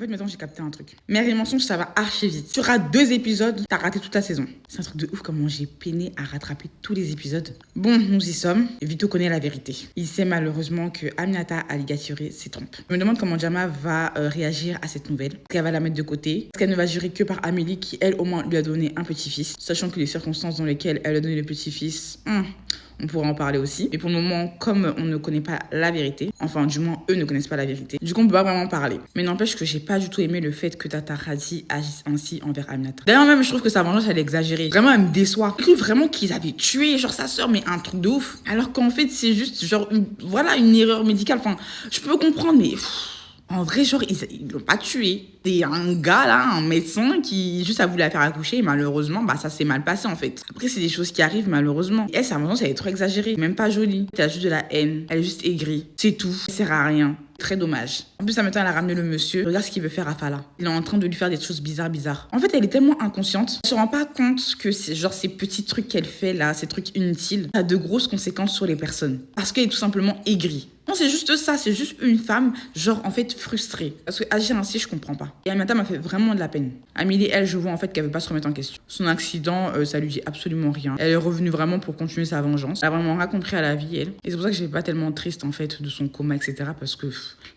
En fait, maintenant, j'ai capté un truc. Mère et mensonge, ça va archi vite. Tu rates 2 épisodes, t'as raté toute la saison. C'est un truc de ouf comment j'ai peiné à rattraper tous les épisodes. Bon, nous y sommes. Vito connaît la vérité. Il sait malheureusement que Aminata Aligaturé s'est trompée. Je me demande comment Jama va réagir à cette nouvelle. Est-ce qu'elle va la mettre de côté? Est-ce qu'elle ne va jurer que par Amélie qui, elle, au moins, lui a donné un petit-fils? Sachant que les circonstances dans lesquelles elle a donné le petit-fils... on pourra en parler aussi. Mais pour le moment, comme on ne connaît pas la vérité, enfin du moins eux ne connaissent pas la vérité, du coup on peut pas vraiment parler. Mais n'empêche que j'ai pas du tout aimé le fait que Tata Radi agisse ainsi envers Aminata. D'ailleurs même je trouve que sa vengeance elle est exagérée. Vraiment elle me déçoit. Je trouve vraiment qu'ils avaient tué genre sa sœur mais un truc de ouf. Alors qu'en fait c'est juste genre une erreur médicale. Enfin je peux comprendre mais... En vrai, genre, ils l'ont pas tué. C'est un gars, là, un médecin qui juste a voulu la faire accoucher et malheureusement, ça s'est mal passé, en fait. Après, c'est des choses qui arrivent, malheureusement. Et elle, sa vengeance, elle est trop exagérée. Même pas jolie. Elle a juste de la haine. Elle est juste aigrie. C'est tout. Elle sert à rien. Très dommage. En plus, maintenant, elle a ramené le monsieur. Regarde ce qu'il veut faire à Fala. Il est en train de lui faire des choses bizarres. En fait, elle est tellement inconsciente. Elle se rend pas compte que c'est genre ces petits trucs qu'elle fait, là, ces trucs inutiles, ça a de grosses conséquences sur les personnes. Parce qu'elle est tout simplement aigrie. Non, c'est juste ça, c'est juste une femme, genre, en fait, frustrée. Parce que agir ainsi, je comprends pas. Et Aminata m'a fait vraiment de la peine. Amélie, elle, je vois en fait qu'elle veut pas se remettre en question. Son accident, ça lui dit absolument rien. Elle est revenue vraiment pour continuer sa vengeance. Elle a vraiment rien compris à la vie, elle. Et c'est pour ça que j'étais pas tellement triste, en fait, de son coma, etc. Parce que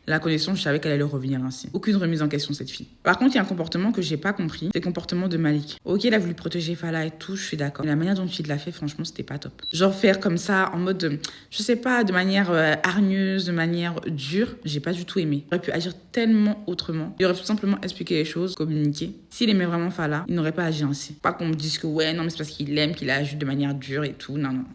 la connaissance, je savais qu'elle allait revenir ainsi. Aucune remise en question, cette fille. Par contre, il y a un comportement que j'ai pas compris. C'est le comportement de Malik. Ok, il a voulu protéger Fala et tout, je suis d'accord. Mais la manière dont il l'a fait, franchement, c'était pas top. Genre, faire comme ça, en mode, je sais pas, de manière hargneuse, de manière dure, j'ai pas du tout aimé. Il aurait pu agir tellement autrement. Il aurait pu tout simplement expliquer les choses, communiquer. S'il aimait vraiment Fala, il n'aurait pas agi ainsi. Pas qu'on me dise que ouais, non, mais c'est parce qu'il l'aime qu'il a agi de manière dure et tout. Non.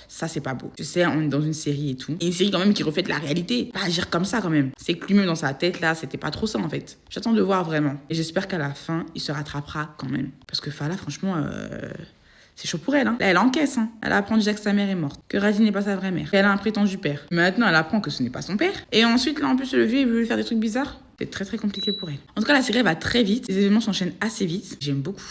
Ça, c'est pas beau. Je sais, on est dans une série et tout. Et une série quand même qui reflète la réalité. Pas agir comme ça quand même. C'est que lui-même dans sa tête, là, c'était pas trop ça en fait. J'attends de voir vraiment. Et j'espère qu'à la fin, il se rattrapera quand même. Parce que Fala, franchement... c'est chaud pour elle, hein. Là, elle encaisse, hein. Elle apprend déjà que sa mère est morte, que Radi n'est pas sa vraie mère, qu'elle a un prétendu père. Maintenant, elle apprend que ce n'est pas son père. Et ensuite, là, en plus, le vieux, il veut lui faire des trucs bizarres. C'est très, très compliqué pour elle. En tout cas, la série va très vite. Les événements s'enchaînent assez vite. J'aime beaucoup.